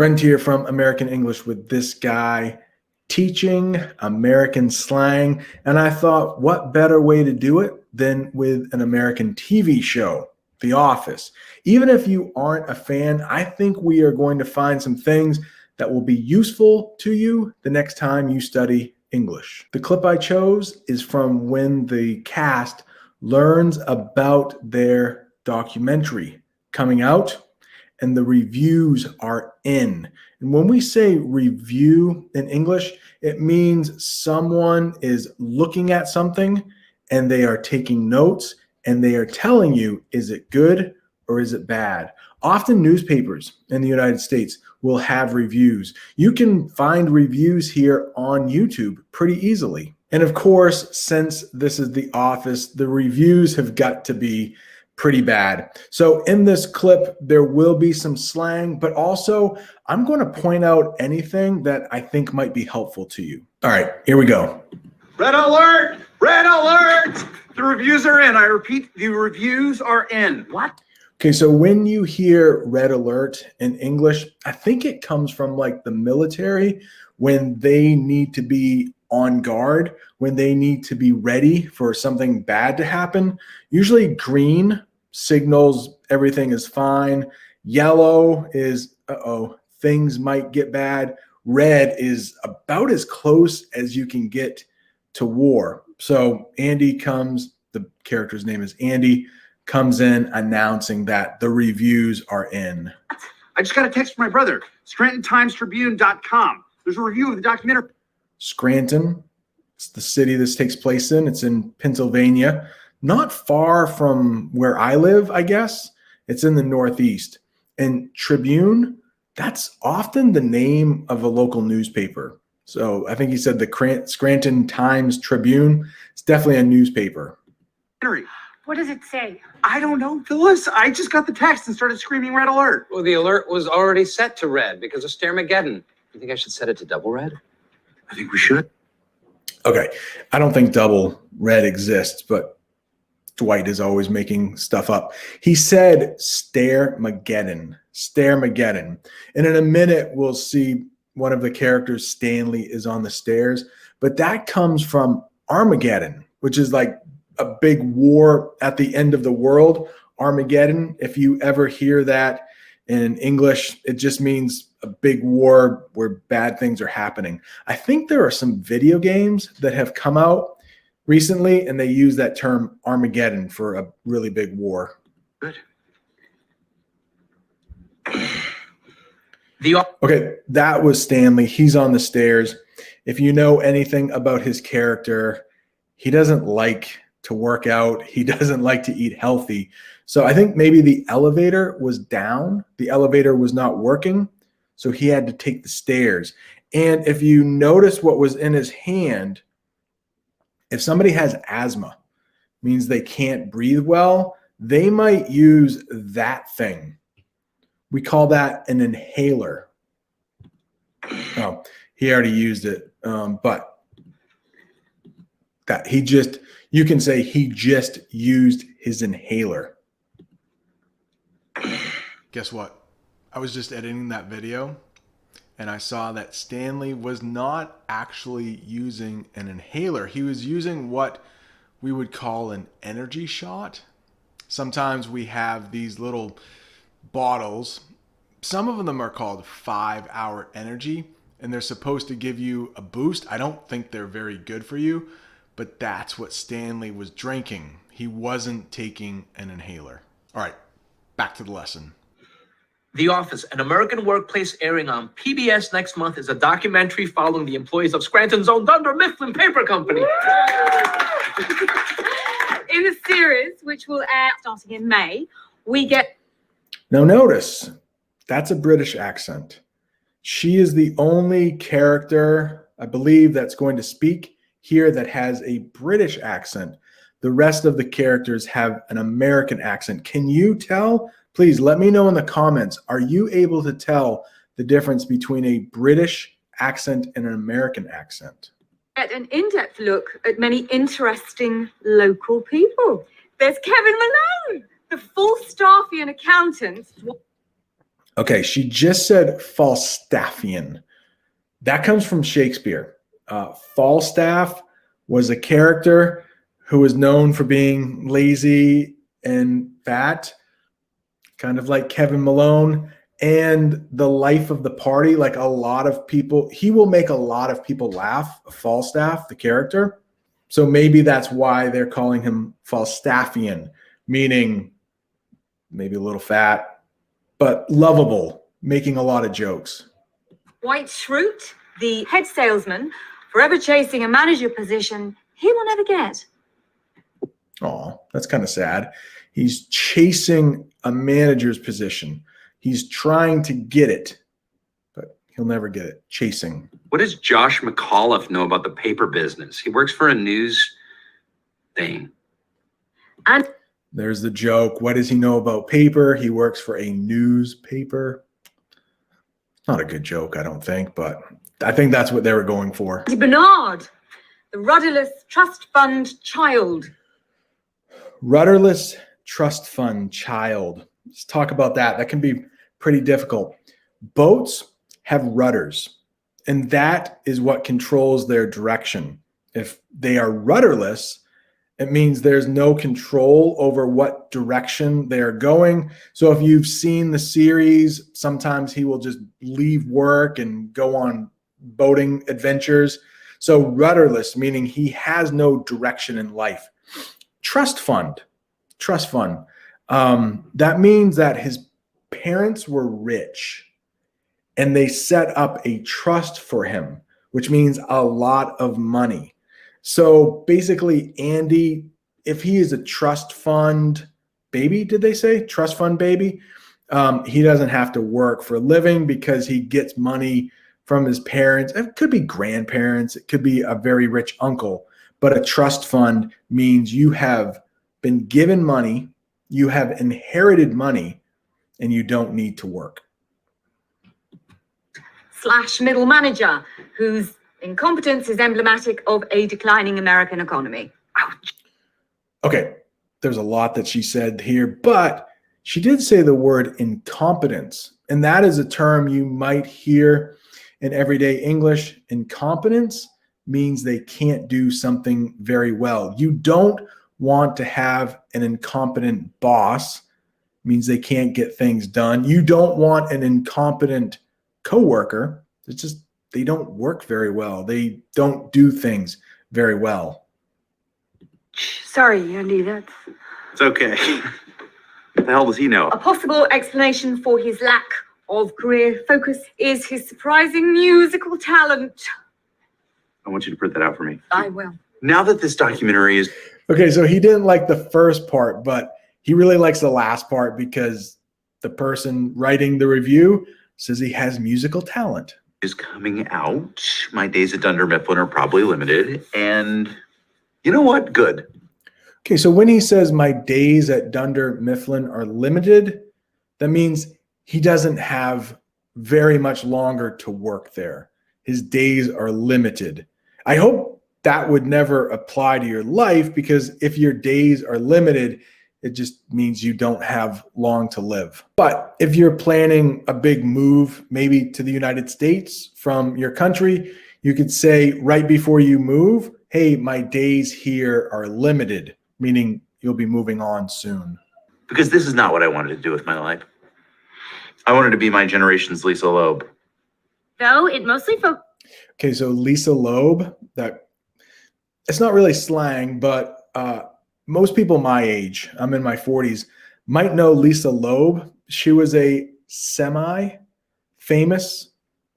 Brent here from American English with this guy teaching American slang. And I thought, what better way to do it than with an American TV show, The Office. Even if you aren't a fan, I think we are going to find some things that will be useful to you the next time you study English. The clip I chose is from when the cast learns about their documentary coming out and the reviews are in. And when we say review in English, it means someone is looking at something and they are taking notes and they are telling you, is it good or is it bad? Often newspapers in the United States will have reviews. You can find reviews here on YouTube pretty easily. And of course, since this is The Office, the reviews have got to be pretty bad. So in this clip, there will be some slang, but also I'm going to point out anything that I think might be helpful to you. All right, here we go. Red alert! Red alert! The reviews are in. I repeat, the reviews are in. What? Okay, so when you hear red alert in English, I think it comes from like the military when they need to be on guard, when they need to be ready for something bad to happen. Usually green signals everything is fine. Yellow is, things might get bad. Red is about as close as you can get to war. So Andy comes, the character's name is Andy, comes in announcing that the reviews are in. I just got a text from my brother, scrantontimestribune.com. There's a review of the documentary. Scranton, it's the city this takes place in. It's in Pennsylvania, not far from where I live, I guess. It's in the Northeast. And Tribune, that's often the name of a local newspaper. So I think he said the Scranton Times Tribune. It's definitely a newspaper. What does it say? I don't know, Phyllis. I just got the text and started screaming red alert. Well, the alert was already set to red because of stairmageddon. You think I should set it to double red? I think we should. Okay, I don't think double red exists, but Dwight is always making stuff up. He said stairmageddon, stairmageddon. And in a minute, we'll see one of the characters, Stanley, is on the stairs. But that comes from Armageddon, which is like a big war at the end of the world. Armageddon, if you ever hear that in English, it just means a big war where bad things are happening. I think there are some video games that have come out recently and they use that term Armageddon for a really big war. Good. Okay, that was Stanley. He's on the stairs. If you know anything about his character, he doesn't like to work out. He doesn't like to eat healthy. So I think maybe the elevator was down. The elevator was not working. So he had to take the stairs. And if you notice what was in his hand, if somebody has asthma, means they can't breathe well, they might use that thing. We call that an inhaler. Oh, he already used it, but that you can say he just used his inhaler. Guess what? I was just editing that video and I saw that Stanley was not actually using an inhaler. He was using what we would call an energy shot. Sometimes we have these little bottles. Some of them are called 5-hour energy and they're supposed to give you a boost. I don't think they're very good for you, but that's what Stanley was drinking. He wasn't taking an inhaler. All right, back to the lesson. The Office, an American workplace airing on PBS next month, is a documentary following the employees of Scranton's own Dunder Mifflin Paper Company. In the series, which will air starting in May, we get... Now notice, that's a British accent. She is the only character, I believe, that's going to speak here that has a British accent. The rest of the characters have an American accent. Can you tell? Please let me know in the comments. Are you able to tell the difference between a British accent and an American accent? Get an in-depth look at many interesting local people. There's Kevin Malone, the Falstaffian accountant. Okay, she just said Falstaffian. That comes from Shakespeare. Falstaff was a character who was known for being lazy and fat, kind of like Kevin Malone, and the life of the party. Like a lot of people, he will make a lot of people laugh, Falstaff, the character. So maybe that's why they're calling him Falstaffian, meaning maybe a little fat, but lovable, making a lot of jokes. Dwight Schrute, the head salesman, forever chasing a manager position he will never get. Oh, that's kind of sad. He's chasing a manager's position. He's trying to get it, but he'll never get it. Chasing. What does Josh McAuliffe know about the paper business? He works for a news thing. And There's the joke. What does he know about paper? He works for a newspaper. Not a good joke, I don't think, but I think that's what they were going for. Bernard, the rudderless trust fund child. Rudderless trust fund child. Let's talk about that. That can be pretty difficult. Boats have rudders, and that is what controls their direction. If they are rudderless, it means there's no control over what direction they are going. So if you've seen the series, sometimes he will just leave work and go on boating adventures. So rudderless, meaning he has no direction in life. Trust fund. That means that his parents were rich and they set up a trust for him, which means a lot of money. So basically, Andy, if he is a trust fund baby, did they say? Trust fund baby? He doesn't have to work for a living because he gets money from his parents. It could be grandparents. It could be a very rich uncle. But a trust fund means you have been given money, you have inherited money, and you don't need to work. / middle manager, whose incompetence is emblematic of a declining American economy. Ouch. Okay, there's a lot that she said here, but she did say the word incompetence, and that is a term you might hear in everyday English. Incompetence means they can't do something very well. You don't want to have an incompetent boss, means they can't get things done. You don't want an incompetent coworker. It's just they don't work very well. They don't do things very well. Sorry, Andy, that's It's okay. What the hell does he know? a possible explanation for his lack of career focus is his surprising musical talent. I want you to print that out for me. I will. Now that this documentary is Okay, so he didn't like the first part, but he really likes the last part because the person writing the review says he has musical talent. coming out, my days at Dunder Mifflin are probably limited. And you know what? Good. Okay, so when he says my days at Dunder Mifflin are limited, that means he doesn't have very much longer to work there. His days are limited. I hope that would never apply to your life, because if your days are limited, it just means you don't have long to live. But if you're planning a big move, maybe to the United States from your country, you could say right before you move, hey, my days here are limited, meaning you'll be moving on soon. Because this is not what I wanted to do with my life. I wanted to be my generation's Lisa Loeb. Though it mostly focuses. Okay, so Lisa Loeb, that it's not really slang, but most people my age, I'm in my 40s, might know Lisa Loeb. She was a semi-famous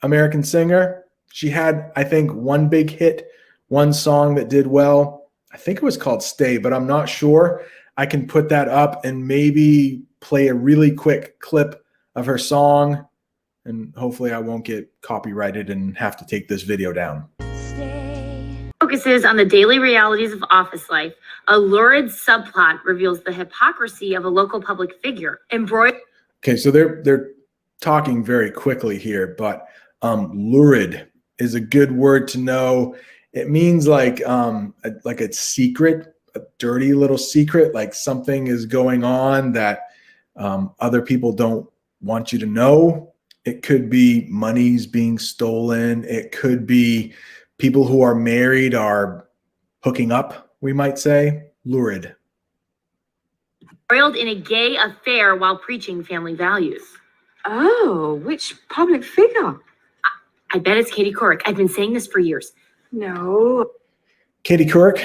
American singer. She had, I think, one big hit, one song that did well. I think it was called Stay, but I'm not sure. I can put that up and maybe play a really quick clip of her song, and hopefully I won't get copyrighted and have to take this video down. Focuses on the daily realities of office life. A lurid subplot reveals the hypocrisy of a local public figure. Okay, so they're talking very quickly here, but lurid is a good word to know. It means like a secret, a dirty little secret, like something is going on that other people don't want you to know. It could be money's being stolen. It could be people who are married are hooking up, we might say. Lurid. Embroiled in a gay affair while preaching family values. Oh, which public figure? I bet it's Katie Couric. I've been saying this for years. No. Katie Couric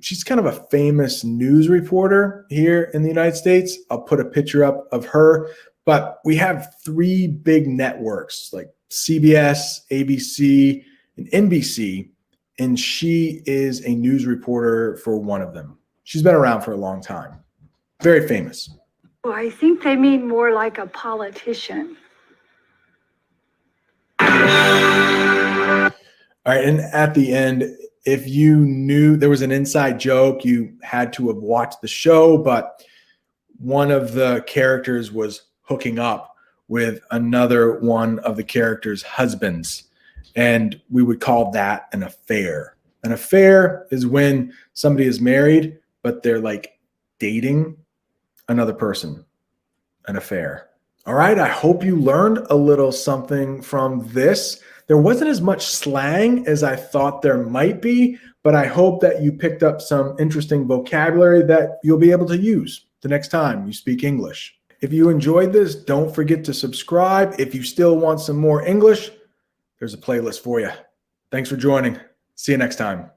she's kind of a famous news reporter here in the United States. I'll put a picture up of her, but we have 3 big networks like CBS, ABC, and NBC, and she is a news reporter for one of them. She's been around for a long time. Very famous. Well, I think they mean more like a politician. All right, and at the end, if you knew there was an inside joke, you had to have watched the show, but one of the characters was hooking up with another one of the characters' husbands, and we would call that an affair. An affair is when somebody is married, but they're like dating another person. An affair. All right, I hope you learned a little something from this. There wasn't as much slang as I thought there might be, but I hope that you picked up some interesting vocabulary that you'll be able to use the next time you speak English. If you enjoyed this, don't forget to subscribe. If you still want some more English, there's a playlist for you. Thanks for joining. See you next time.